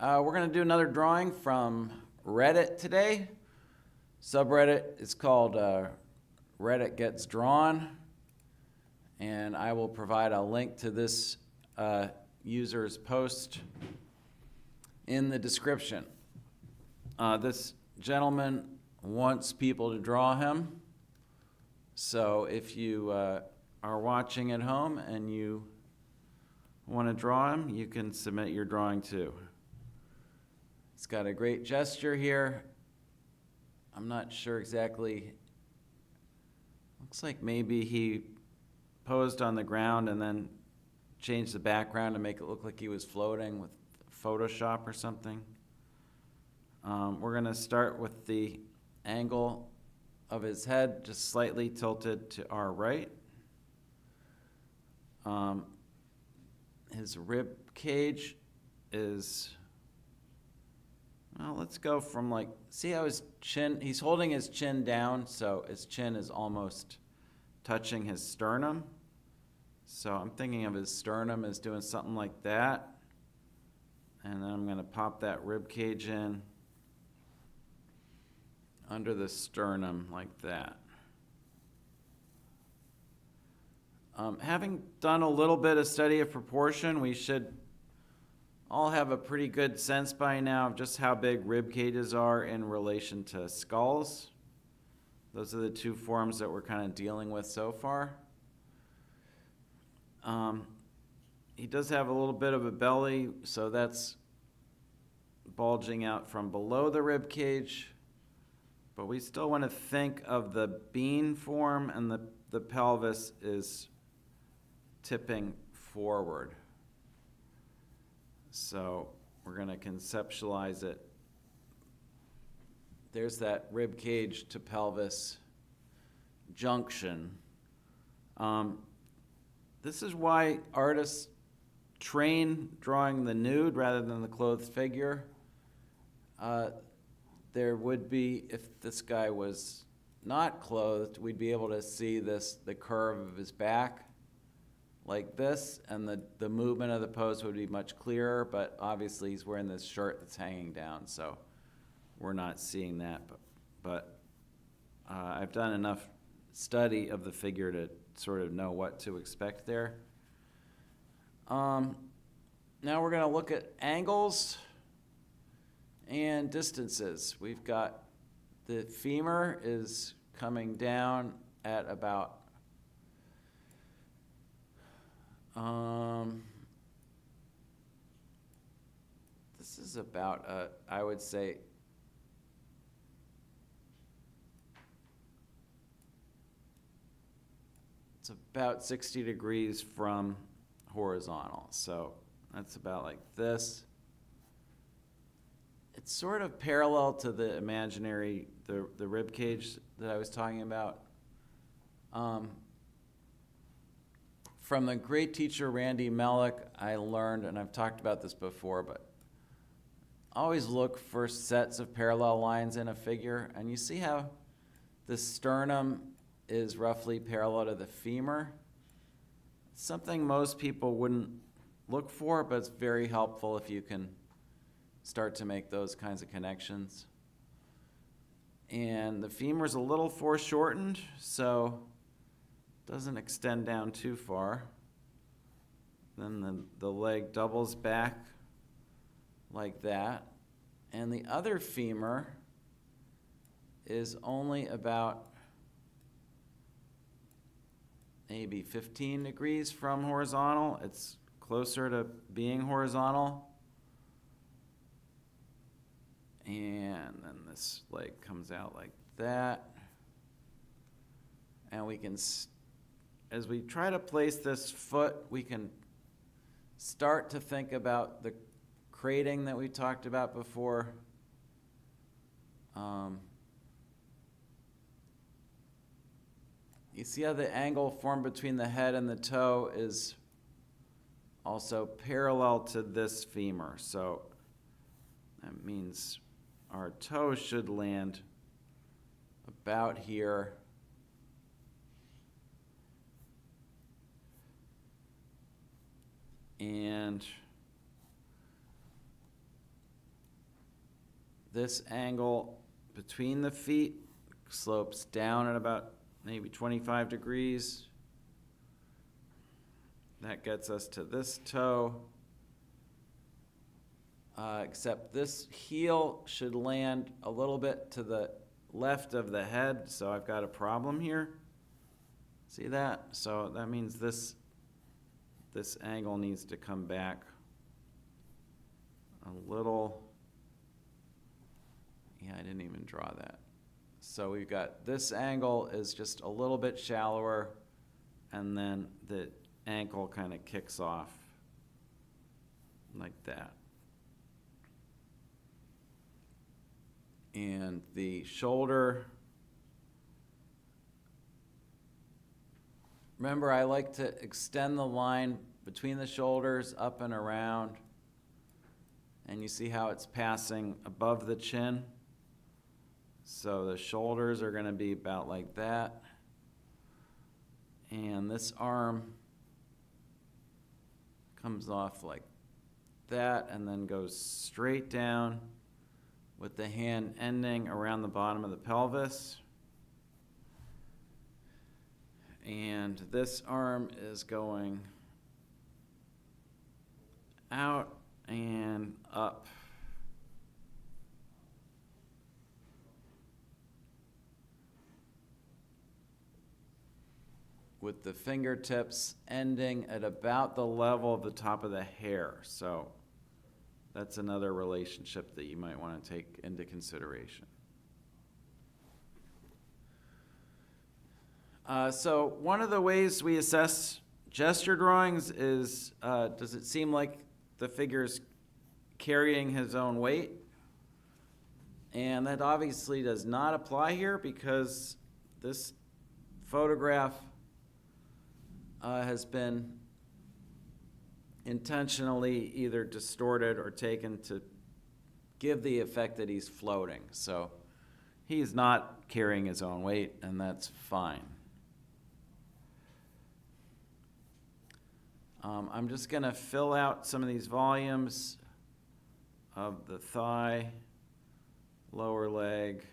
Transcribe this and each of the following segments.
We're going to do another drawing from Reddit today. Subreddit is called redditgetsdrawn, and I will provide a link to this user's post in the description. This gentleman wants people to draw him, so if you are watching at home and you want to draw him, you can submit your drawing too. He's got a great gesture here. I'm not sure exactly. Looks like maybe he posed on the ground and then changed the background to make it look like he was floating with Photoshop or something. We're going to start with the angle of his head just slightly tilted to our right. His rib cage is, well, let's go from see how his chin, he's holding his chin down, so his chin is almost touching his sternum. So I'm thinking of his sternum as doing something like that. And then I'm going to pop that rib cage in under the sternum like that. Having done a little bit of study of proportion, we should all have a pretty good sense by now of just how big rib cages are in relation to skulls. Those are the two forms that we're kind of dealing with so far. He does have a little bit of a belly, so that's bulging out from below the rib cage. But we still want to think of the bean form, and the pelvis is tipping forward. So we're going to conceptualize it. There's that rib cage to pelvis junction. This is why artists train drawing the nude rather than the clothed figure. There would be, if this guy was not clothed, we'd be able to see the curve of his back like this, and the movement of the pose would be much clearer, but obviously he's wearing this shirt that's hanging down, so we're not seeing that. But I've done enough study of the figure to sort of know what to expect there. Now we're going to look at angles and distances. We've got the femur is coming down at about this is about I would say it's about 60 degrees from horizontal. So that's about like this. It's sort of parallel to the imaginary, the rib cage that I was talking about. From the great teacher Randy Melick, I learned, and I've talked about this before, but always look for sets of parallel lines in a figure. And you see how the sternum is roughly parallel to the femur. It's something most people wouldn't look for, but it's very helpful if you can start to make those kinds of connections. And the femur's a little foreshortened, so it doesn't extend down too far. Then the leg doubles back like that. And the other femur is only about maybe 15 degrees from horizontal. It's closer to being horizontal. And then this leg comes out like that. And we can, as we try to place this foot, we can start to think about the crating that we talked about before. You see how the angle formed between the head and the toe is also parallel to this femur. So that means our toe should land about here. And this angle between the feet slopes down at about maybe 25 degrees. That gets us to this toe. Except this heel should land a little bit to the left of the head, so I've got a problem here. See that? So that means this angle needs to come back a little. Yeah, I didn't even draw that. So we've got this angle is just a little bit shallower, and then the ankle kind of kicks off like that. And the shoulder, remember, I like to extend the line between the shoulders up and around, and you see how it's passing above the chin. So the shoulders are going to be about like that, and this arm comes off like that and then goes straight down with the hand ending around the bottom of the pelvis. And this arm is going out and up. With the fingertips ending at about the level of the top of the hair. So that's another relationship that you might want to take into consideration. So one of the ways we assess gesture drawings is, does it seem like the figure's carrying his own weight? And that obviously does not apply here because this photograph has been intentionally either distorted or taken to give the effect that he's floating. So he's not carrying his own weight, and that's fine. I'm just going to fill out some of these volumes of the thigh, lower leg.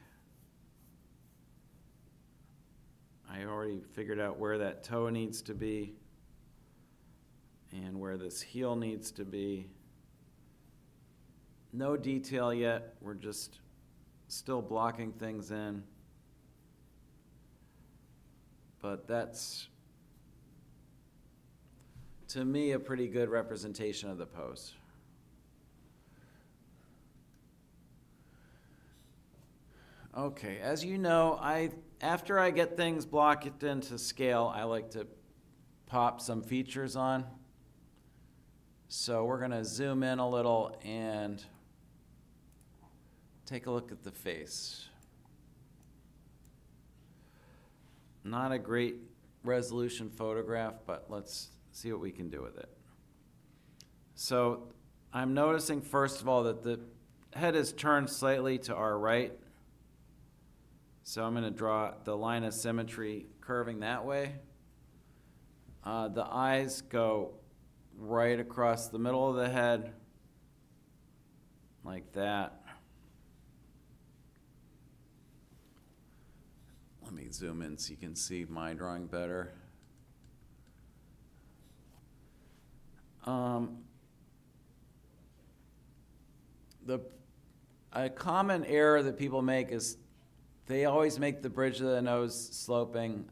I already figured out where that toe needs to be and where this heel needs to be. No detail yet. We're just still blocking things in. But that's, to me, a pretty good representation of the pose. Okay, as you know, after I get things blocked into scale, I like to pop some features on. So we're going to zoom in a little and take a look at the face. Not a great resolution photograph, but let's see what we can do with it. So I'm noticing, first of all, that the head is turned slightly to our right. So I'm going to draw the line of symmetry curving that way. The eyes go right across the middle of the head, like that. Let me zoom in so you can see my drawing better. A common error that people make is they always make the bridge of the nose sloping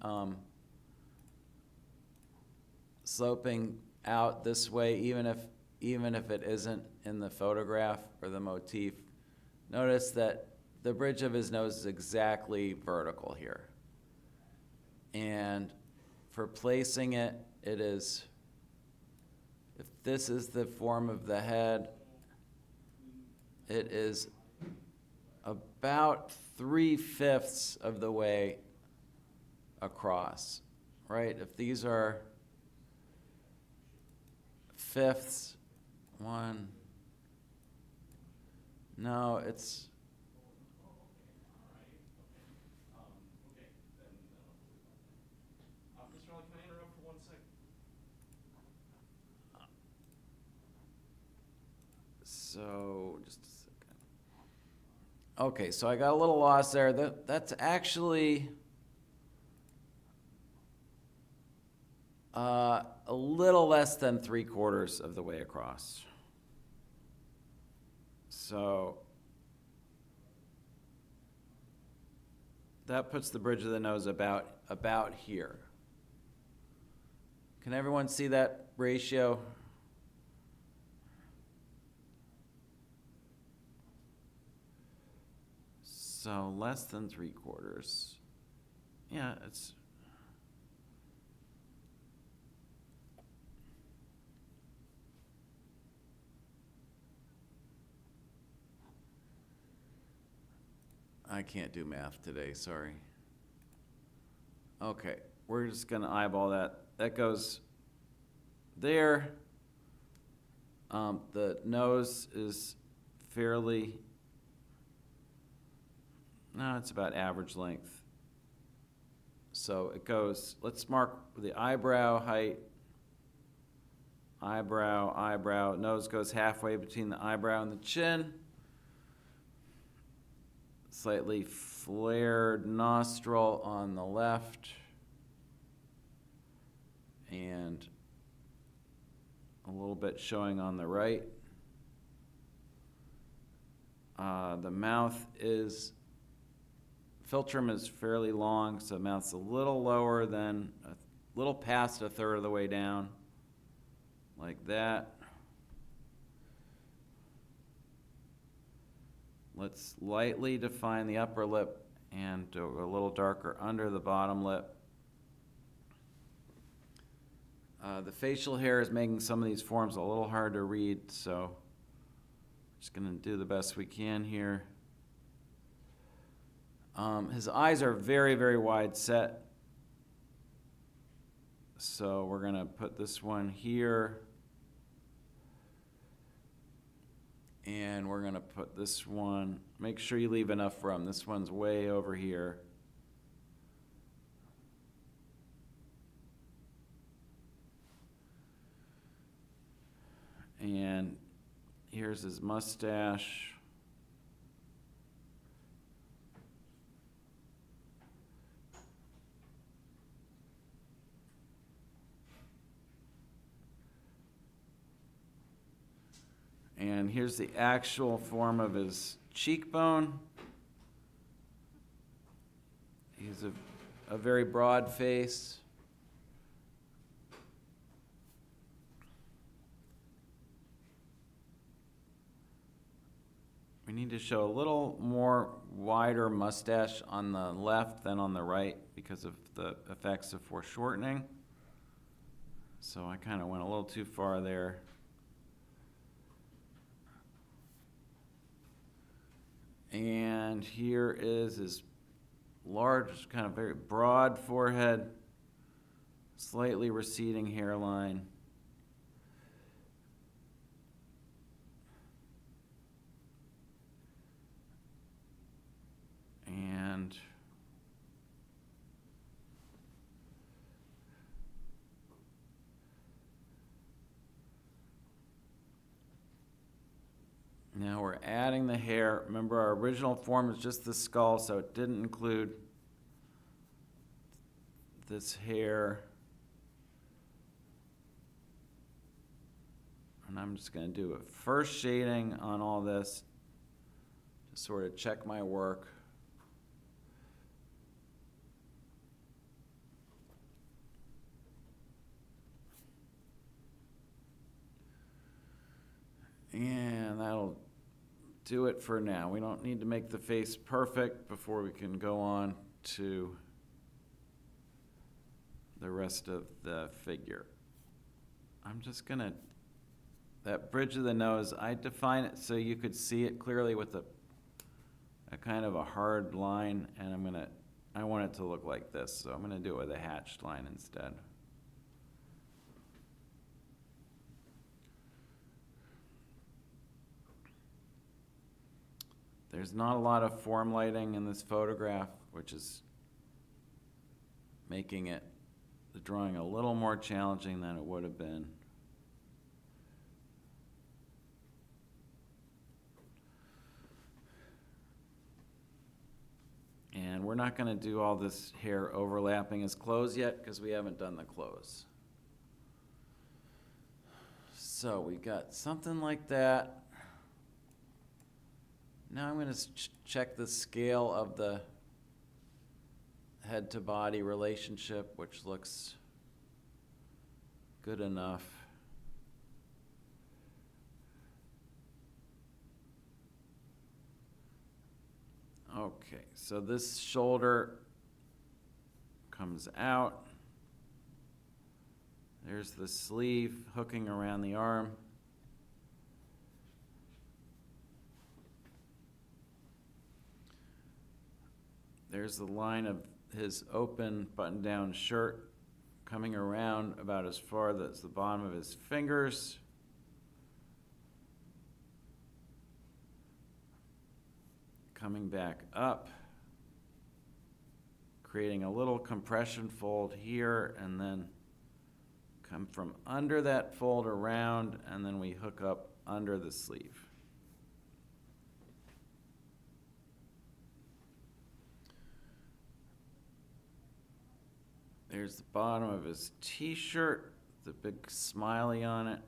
out this way, even if it isn't in the photograph or the motif. Notice that the bridge of his nose is exactly vertical here. And for placing it, it is, if this is the form of the head, it is about 3/5 of the way across, right? If these are fifths, one, no, it's, Mr. Raleigh, can I interrupt for 1 second? so just a second. Okay, so I got a little lost there. That's actually a little less than 3/4 of the way across. So that puts the bridge of the nose about here. Can everyone see that ratio? So less than 3/4. Yeah, it's. I can't do math today, sorry. Okay, we're just gonna eyeball that. That goes there. The nose is fairly, no, it's about average length. So it goes, let's mark the eyebrow height. Eyebrow, nose goes halfway between the eyebrow and the chin. Slightly flared nostril on the left. And a little bit showing on the right. The mouth is, philtrum is fairly long, so the mouth's a little lower than, a little past 1/3 of the way down, like that. Let's lightly define the upper lip and do a little darker under the bottom lip. The facial hair is making some of these forms a little hard to read, so just gonna do the best we can here. His eyes are very, very wide set. So we're gonna put this one here. And we're gonna put this one, make sure you leave enough room. This one's way over here. And here's his mustache. And here's the actual form of his cheekbone. He's a very broad face. We need to show a little more wider mustache on the left than on the right because of the effects of foreshortening. So I kind of went a little too far there. And here is his large, kind of very broad forehead, slightly receding hairline. And now we're adding the hair. Remember, our original form is just the skull, so it didn't include this hair. And I'm just going to do a first shading on all this to sort of check my work. And that'll do it for now. We don't need to make the face perfect before we can go on to the rest of the figure. I'm just gonna, that bridge of the nose, I define it so you could see it clearly with a kind of a hard line, and I want it to look like this, so I'm gonna do it with a hatched line instead. There's not a lot of form lighting in this photograph, which is making it, the drawing, a little more challenging than it would have been. we're not gonna do all this hair overlapping his clothes yet, because we haven't done the clothes. So we got something like that. Now I'm gonna check the scale of the head to body relationship, which looks good enough. Okay, so this shoulder comes out. There's the sleeve hooking around the arm. There's the line of his open button-down shirt coming around about as far as the bottom of his fingers. Coming back up, creating a little compression fold here, and then come from under that fold around, and then we hook up under the sleeve. There's the bottom of his t-shirt, the big smiley on it.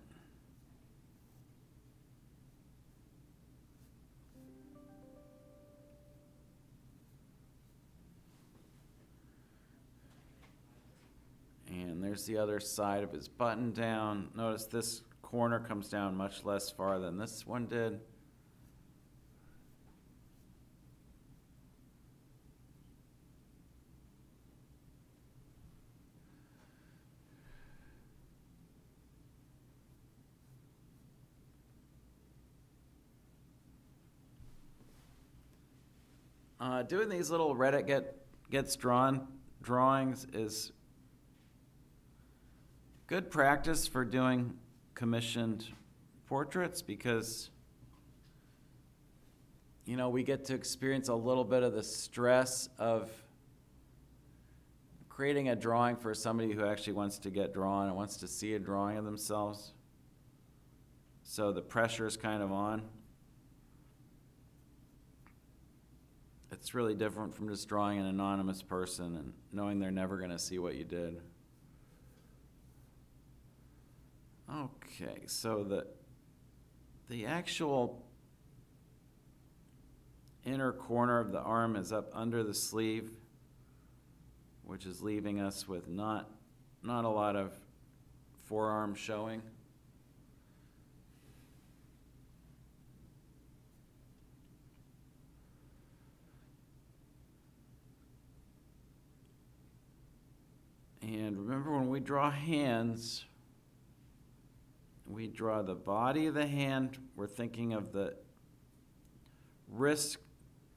And there's the other side of his button down. Notice this corner comes down much less far than this one did. Doing these little Reddit gets drawn drawings is good practice for doing commissioned portraits, because we get to experience a little bit of the stress of creating a drawing for somebody who actually wants to get drawn and wants to see a drawing of themselves. So the pressure is kind of on. It's really different from just drawing an anonymous person and knowing they're never going to see what you did. Okay, so the actual inner corner of the arm is up under the sleeve, which is leaving us with not a lot of forearm showing. And remember, when we draw hands, we draw the body of the hand. We're thinking of the wrist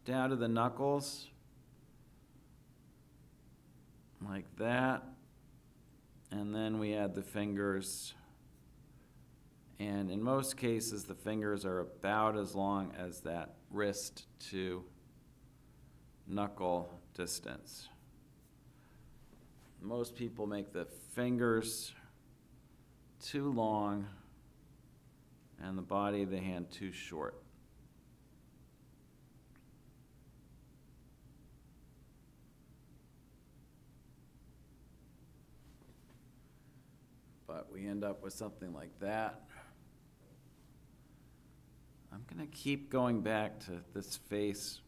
down to the knuckles, like that. And then we add the fingers. And in most cases, the fingers are about as long as that wrist to knuckle distance. Most people make the fingers too long and the body of the hand too short. But we end up with something like that. I'm going to keep going back to this face,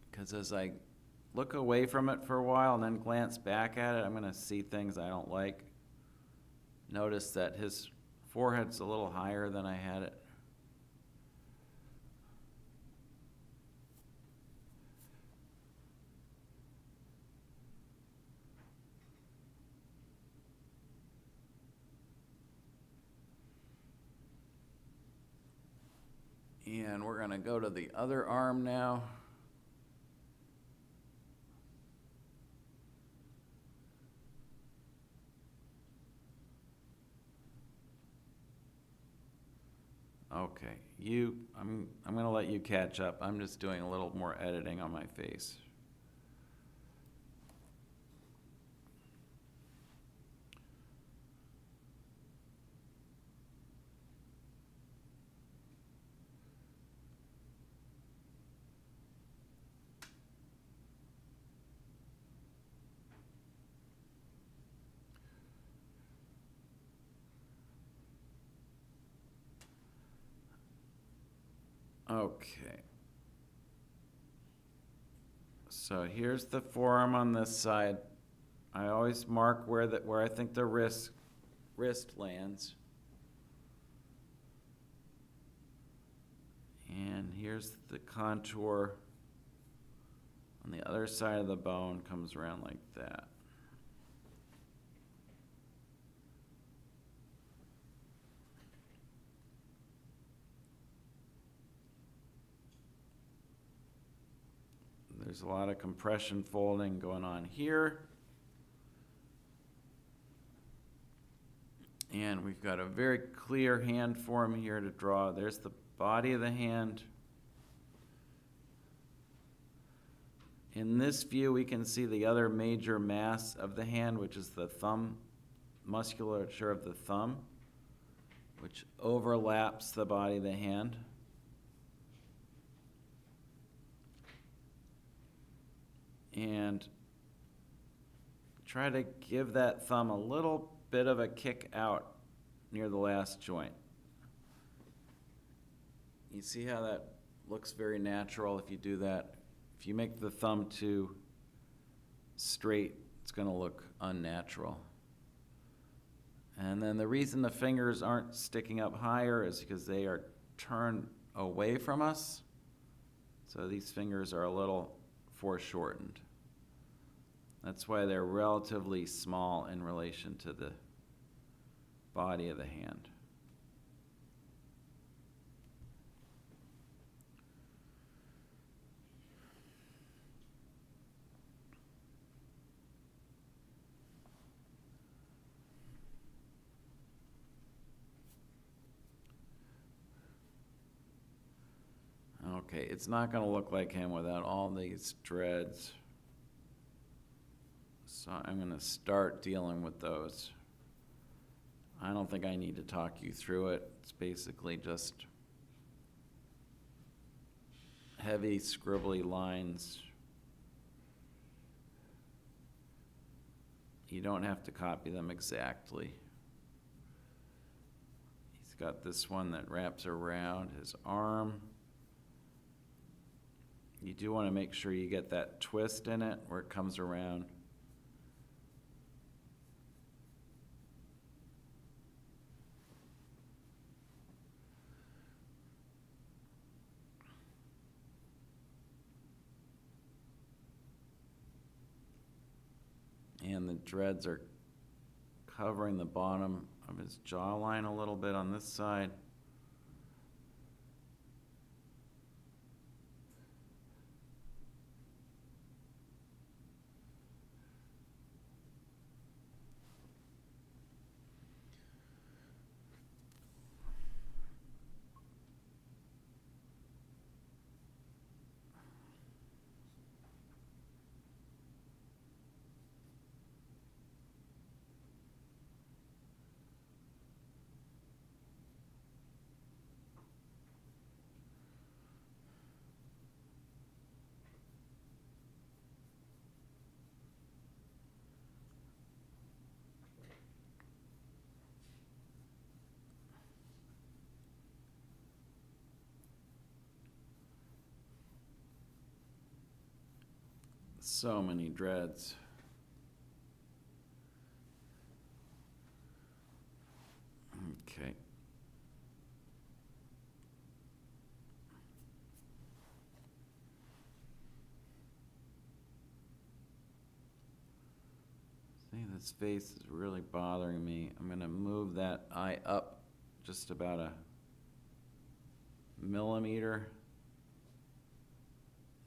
because as I look away from it for a while and then glance back at it, I'm going to see things I don't like. Notice that his forehead's a little higher than I had it. And we're going to go to the other arm now. Okay, I'm going to let you catch up. I'm just doing a little more editing on my face. Okay. So here's the forearm on this side. I always mark where I think the wrist lands. And here's the contour on the other side of the bone, comes around like that. There's a lot of compression folding going on here. And we've got a very clear hand form here to draw. There's the body of the hand. In this view, we can see the other major mass of the hand, which is the thumb, musculature of the thumb, which overlaps the body of the hand. And try to give that thumb a little bit of a kick out near the last joint. You see how that looks very natural if you do that? If you make the thumb too straight, it's going to look unnatural. And then the reason the fingers aren't sticking up higher is because they are turned away from us. So these fingers are a little foreshortened. That's why they're relatively small in relation to the body of the hand. Okay, it's not going to look like him without all these dreads. So I'm going to start dealing with those. I don't think I need to talk you through it. It's basically just heavy, scribbly lines. You don't have to copy them exactly. He's got this one that wraps around his arm. You do want to make sure you get that twist in it where it comes around. And the dreads are covering the bottom of his jawline a little bit on this side. So many dreads. Okay. See, this face is really bothering me. I'm going to move that eye up just about a millimeter.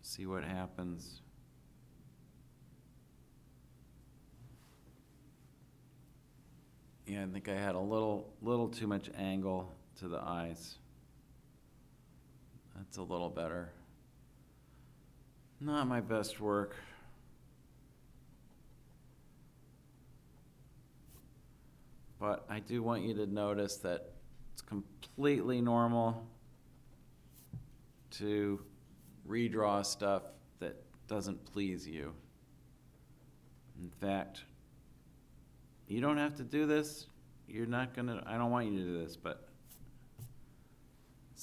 See what happens. Yeah, I think I had a little too much angle to the eyes. That's a little better. Not my best work. But I do want you to notice that it's completely normal to redraw stuff that doesn't please you. In fact, you don't have to do this. You're not gonna, I don't want you to do this, but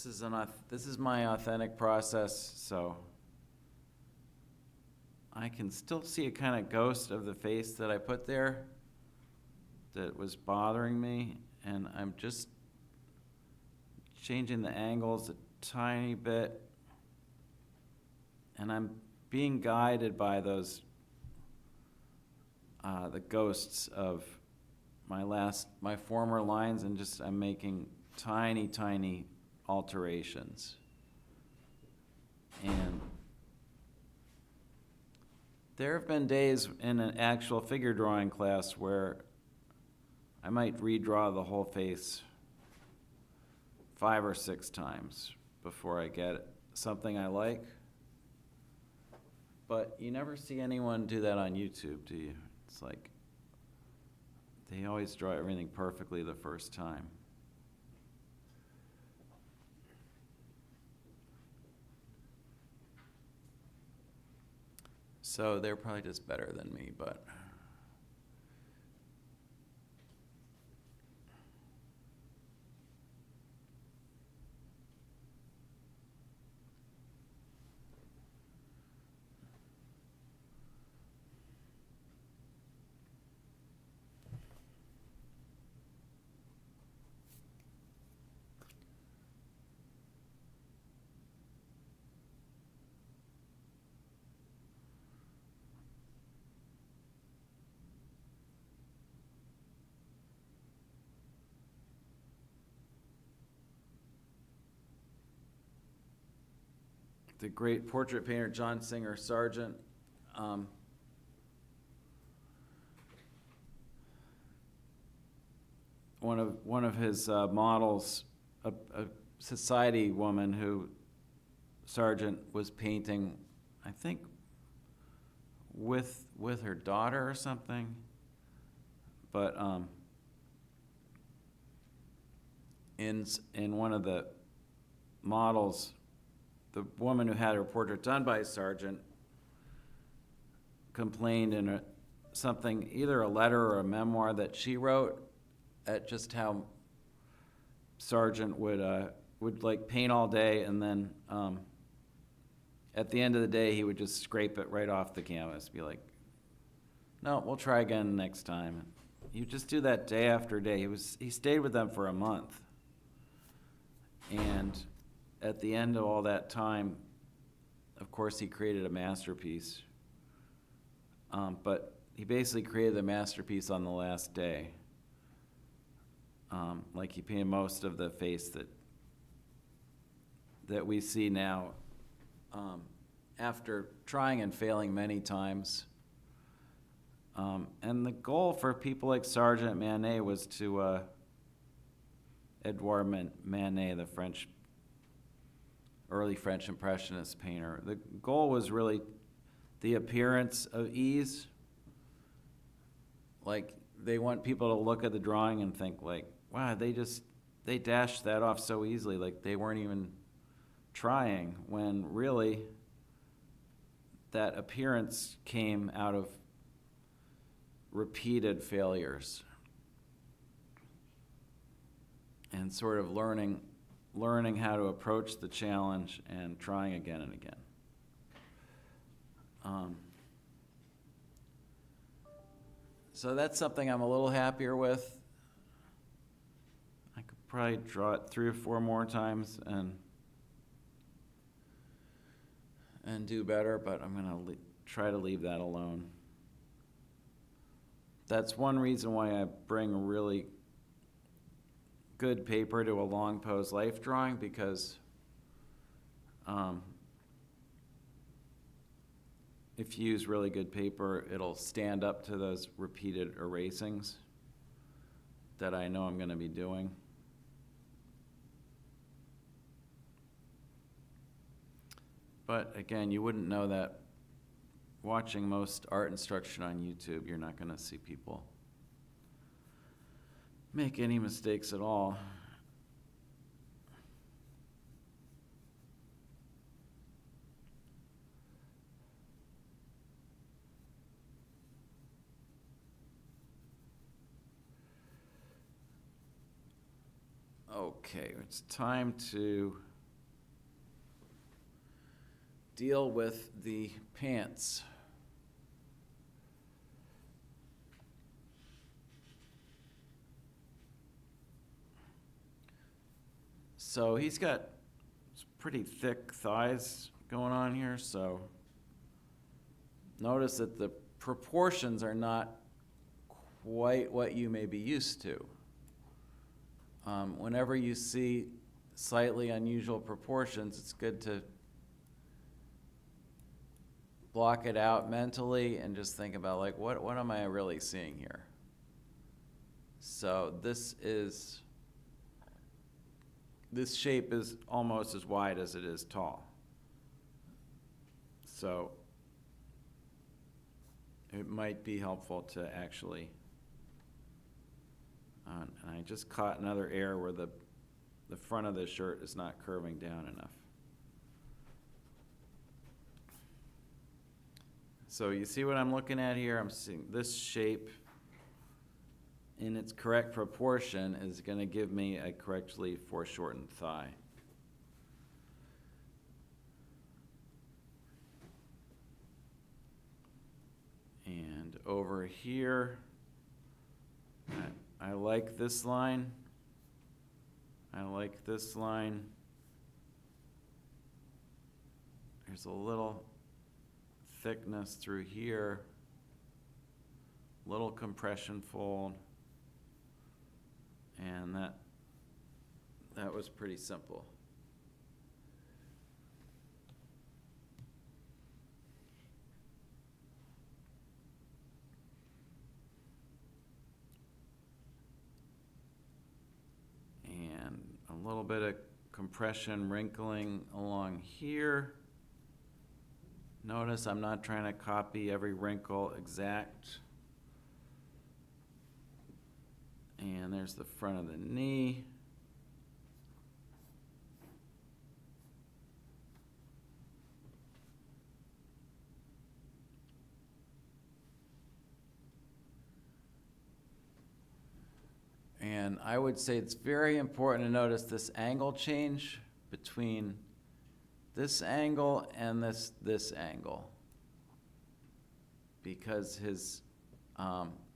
this is my authentic process, so I can still see a kind of ghost of the face that I put there that was bothering me, and I'm just changing the angles a tiny bit, and I'm being guided by those the ghosts of my former lines, and just I'm making tiny alterations. And there have been days in an actual figure drawing class where I might redraw the whole face 5 or 6 times before I get something I like. But you never see anyone do that on YouTube, do you? It's like they always draw everything perfectly the first time. So they're probably just better than me, but the great portrait painter John Singer Sargent one of his models, a society woman who Sargent was painting, I think with her daughter or something, but in one of the models, the woman who had her portrait done by Sargent complained in something, either a letter or a memoir that she wrote, at just how Sargent would like paint all day, and then at the end of the day he would just scrape it right off the canvas, be like, no, we'll try again next time. You just do that day after day. He stayed with them for a month, and at the end of all that time, of course, he created a masterpiece. But he basically created the masterpiece on the last day. Like he painted most of the face that we see now, after trying and failing many times. And the goal for people like Sargent, Manet, was to Edouard Manet, the early French Impressionist painter. The goal was really the appearance of ease. Like, they want people to look at the drawing and think like, wow, they dashed that off so easily, like they weren't even trying, when really that appearance came out of repeated failures and sort of learning how to approach the challenge and trying again and again. So that's something I'm a little happier with. I could probably draw it 3 or 4 more times and do better, but I'm gonna try to leave that alone. That's one reason why I bring really good paper to a long pose life drawing, because if you use really good paper, it'll stand up to those repeated erasings that I know I'm going to be doing. But again, you wouldn't know that watching most art instruction on YouTube. You're not going to see people make any mistakes at all. Okay, it's time to deal with the pants. So he's got pretty thick thighs going on here, so notice that the proportions are not quite what you may be used to. Whenever you see slightly unusual proportions, it's good to block it out mentally and just think about, like, what am I really seeing here? So this shape is almost as wide as it is tall. So it might be helpful to actually, and I just caught another error where the front of the shirt is not curving down enough. So you see what I'm looking at here? I'm seeing this shape in its correct proportion is going to give me a correctly foreshortened thigh. And over here, I like this line. I like this line. There's a little thickness through here, little compression fold, and that was pretty simple. And a little bit of compression wrinkling along here. Notice I'm not trying to copy every wrinkle exact. And there's the front of the knee. And I would say it's very important to notice this angle change between this angle and this angle, because his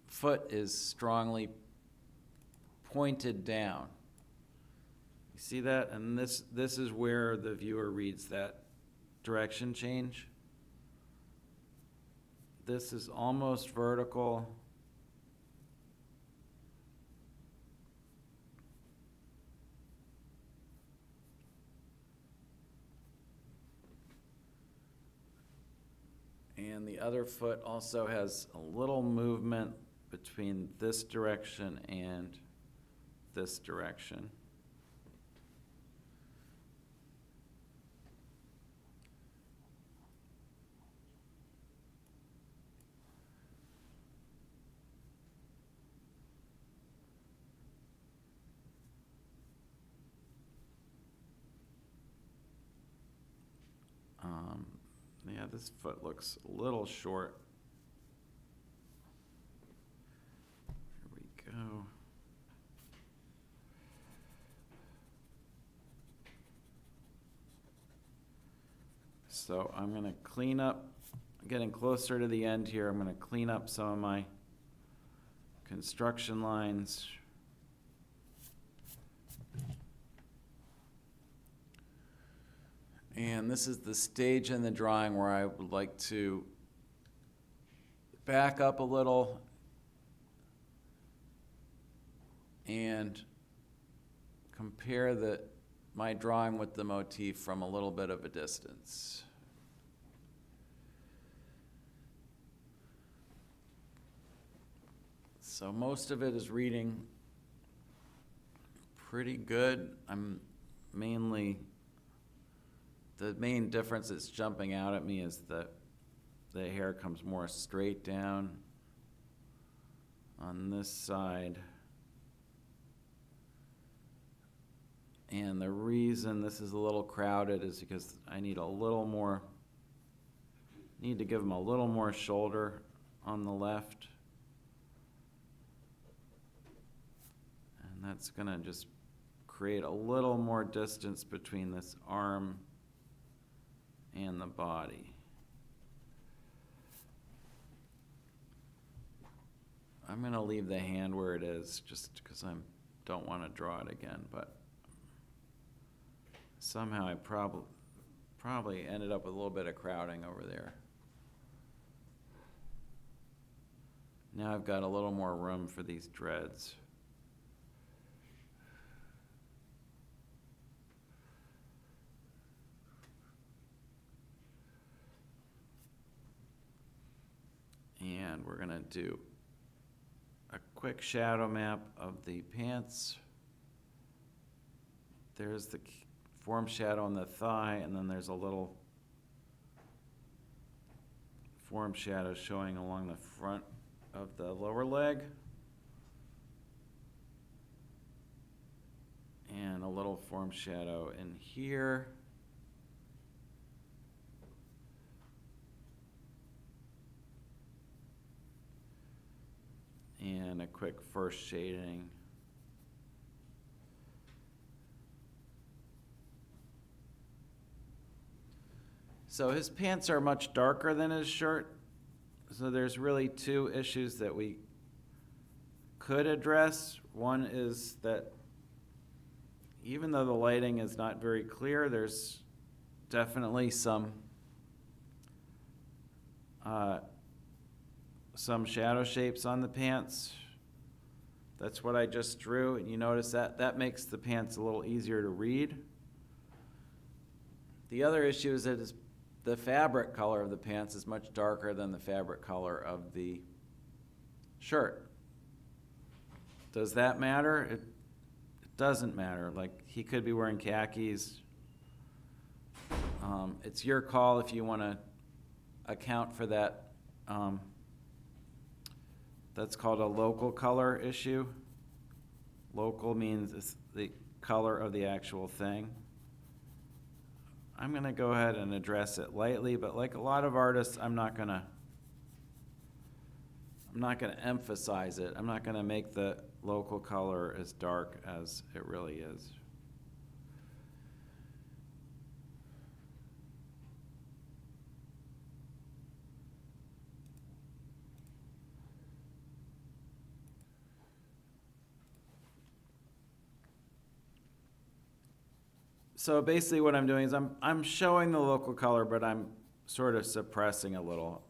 foot is strongly pointed down. You see that? And this is where the viewer reads that direction change. This is almost vertical. And the other foot also has a little movement between this direction and this direction. Yeah, this foot looks a little short. Here we go. So I'm going to clean up, getting closer to the end here, I'm going to clean up some of my construction lines. And this is the stage in the drawing where I would like to back up a little and compare my drawing with the motif from a little bit of a distance. So most of it is reading pretty good. The main difference that's jumping out at me is that the hair comes more straight down on this side. And the reason this is a little crowded is because I need to give him a little more shoulder on the left. And that's gonna just create a little more distance between this arm and the body. I'm gonna leave the hand where it is just because I don't want to draw it again, but somehow I probably ended up with a little bit of crowding over there. Now I've got a little more room for these dreads. And we're gonna do a quick shadow map of the pants. There's the form shadow on the thigh, and then there's a little form shadow showing along the front of the lower leg. And a little form shadow in here. And a quick first shading. So his pants are much darker than his shirt. So there's really two issues that we could address. One is that even though the lighting is not very clear, there's definitely some shadow shapes on the pants. That's what I just drew, and you notice that makes the pants a little easier to read. The other issue is that the fabric color of the pants is much darker than the fabric color of the shirt. Does that matter? It doesn't matter. Like, he could be wearing khakis. It's your call if you want to account for that. That's called a local color issue. Local means it's the color of the actual thing. I'm going to go ahead and address it lightly, but like a lot of artists, I'm not going to emphasize it. I'm not going to make the local color as dark as it really is. So basically what I'm doing is I'm showing the local color, but I'm sort of suppressing a little.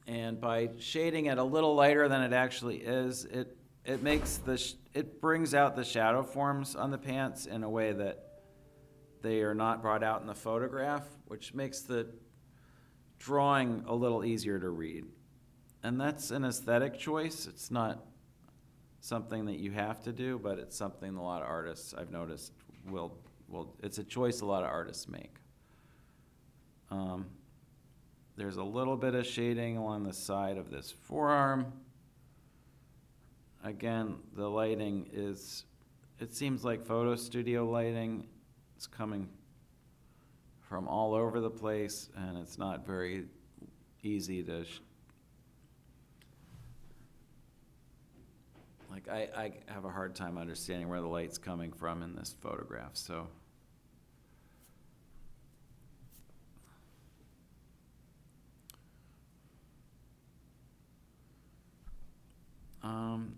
And by shading it a little lighter than it actually is, it makes it brings out the shadow forms on the pants in a way that they are not brought out in the photograph, which makes the drawing a little easier to read. And that's an aesthetic choice. It's not something that you have to do, but it's something a lot of artists I've noticed will it's a choice a lot of artists make. There's a little bit of shading along the side of this forearm. Again, the lighting it seems like photo studio lighting. It's coming from all over the place, and it's not very easy to I have a hard time understanding where the light's coming from in this photograph, so.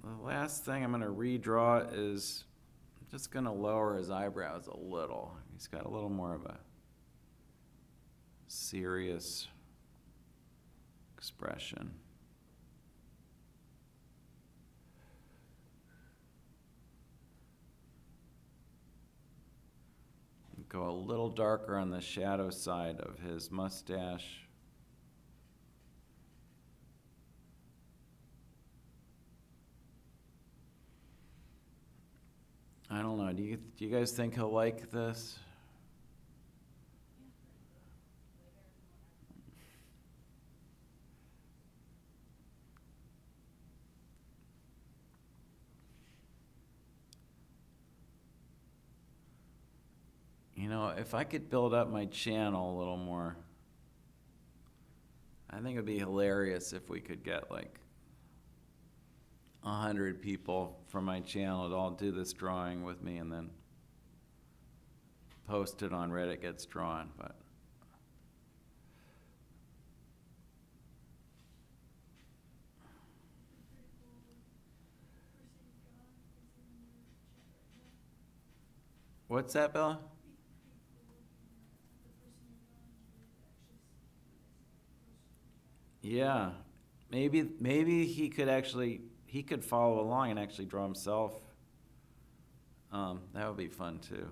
The last thing I'm going to redraw is I'm just going to lower his eyebrows a little. He's got a little more of a serious expression. Go a little darker on the shadow side of his mustache. I don't know. Do you guys think he'll like this? You know, if I could build up my channel a little more, I think it would be hilarious if we could get like 100 people from my channel to all do this drawing with me and then posted on Reddit Gets Drawn, but. What's that, Bella? Yeah, maybe he could follow along and actually draw himself. That would be fun too.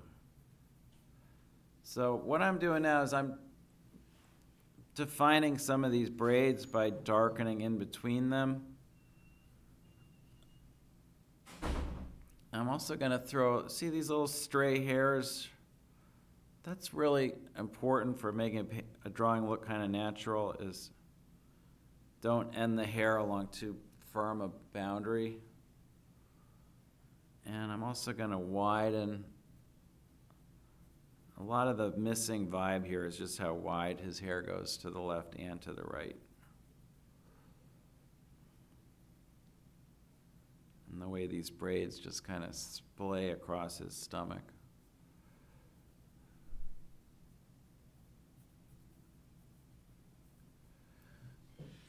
So what I'm doing now is I'm defining some of these braids by darkening in between them. I'm also gonna see these little stray hairs? That's really important for making a drawing look kind of natural, is don't end the hair along too firm a boundary. And I'm also gonna widen. A lot of the missing vibe here is just how wide his hair goes to the left and to the right. And the way these braids just kind of splay across his stomach.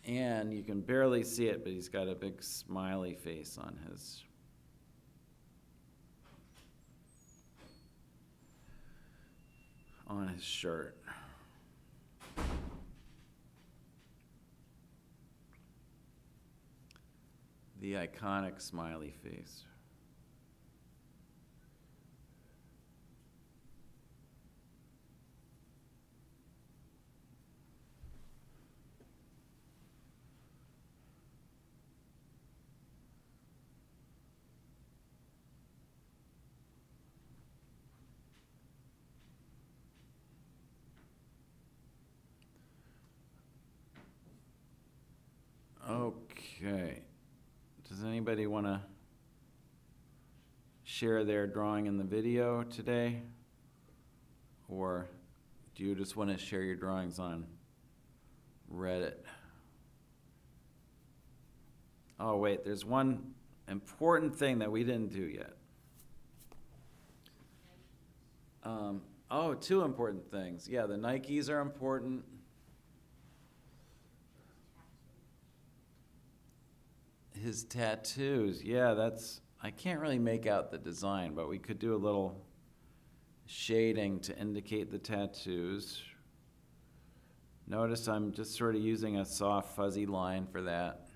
And you can barely see it, but he's got a big smiley face on his shirt. The iconic smiley face. Okay. Does anybody want to share their drawing in the video today? Or do you just want to share your drawings on Reddit? Oh, wait, there's one important thing that we didn't do yet. Two important things. Yeah, the Nikes are important. His tattoos, yeah, I can't really make out the design, but we could do a little shading to indicate the tattoos. Notice I'm just sort of using a soft fuzzy line for that.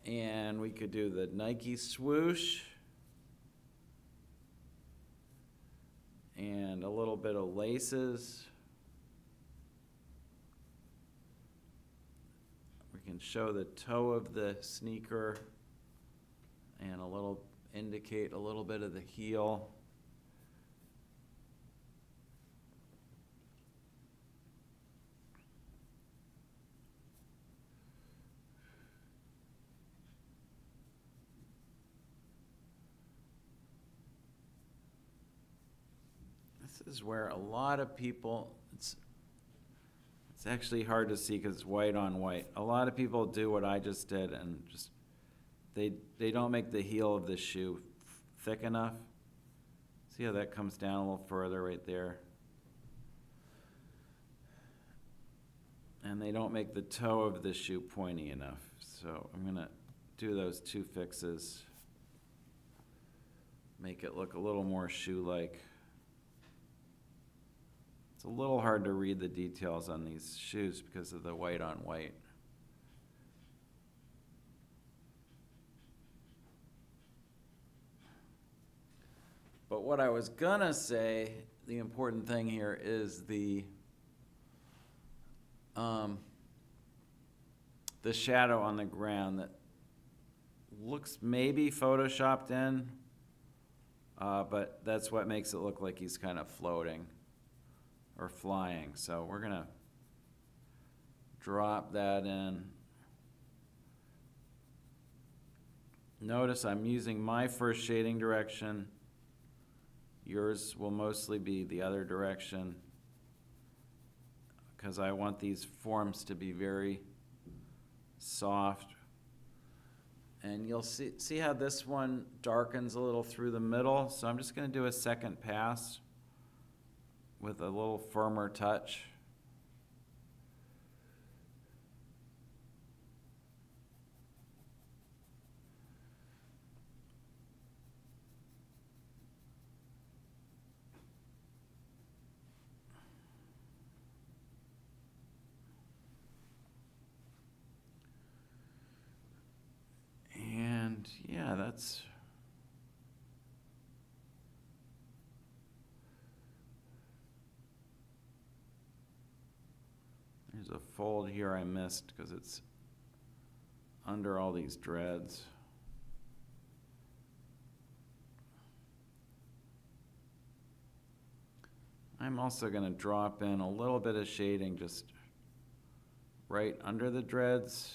And we could do the Nike swoosh. And a little bit of laces. We can show the toe of the sneaker and indicate a little bit of the heel. This is where a lot of people, it's actually hard to see because it's white on white. A lot of people do what I just did and just, they don't make the heel of the shoe thick enough. See how that comes down a little further right there? And they don't make the toe of the shoe pointy enough. So I'm gonna do those two fixes. Make it look a little more shoe-like. It's a little hard to read the details on these shoes because of the white on white. But what I was gonna say, the important thing here is the shadow on the ground that looks maybe photoshopped in, but that's what makes it look like he's kind of floating or flying. So we're gonna drop that in. Notice I'm using my first shading direction. Yours will mostly be the other direction because I want these forms to be very soft And you'll see how this one darkens a little through the middle. So I'm just going to do a second pass with a little firmer touch. And yeah, there's a fold here I missed because it's under all these dreads. I'm also going to drop in a little bit of shading just right under the dreads.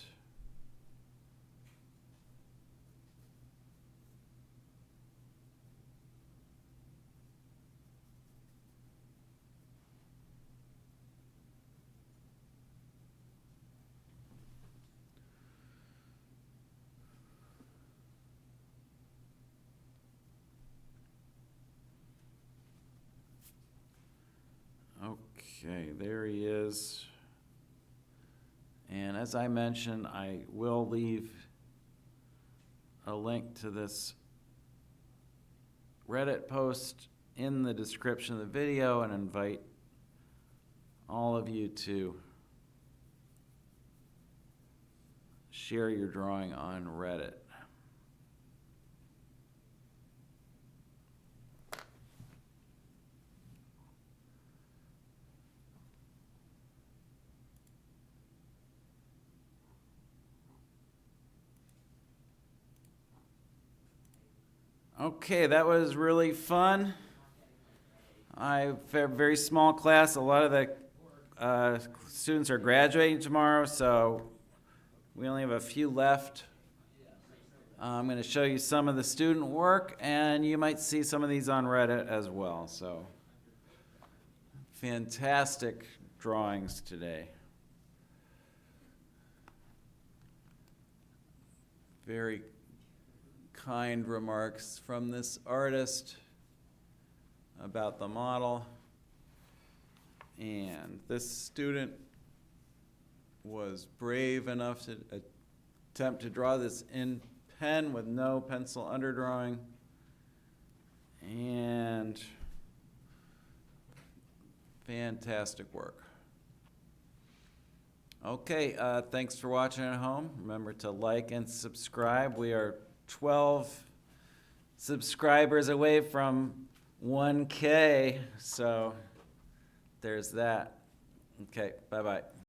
Okay, there he is. And as I mentioned, I will leave a link to this Reddit post in the description of the video and invite all of you to share your drawing on Reddit. Okay, that was really fun. I have a very small class. A lot of the students are graduating tomorrow, so we only have a few left. I'm going to show you some of the student work, and you might see some of these on Reddit as well. So, fantastic drawings today. Very kind remarks from this artist about the model. And this student was brave enough to attempt to draw this in pen with no pencil underdrawing. And fantastic work. Okay, thanks for watching at home. Remember to like and subscribe. We are 12 subscribers away from 1K, so there's that. Okay, bye-bye.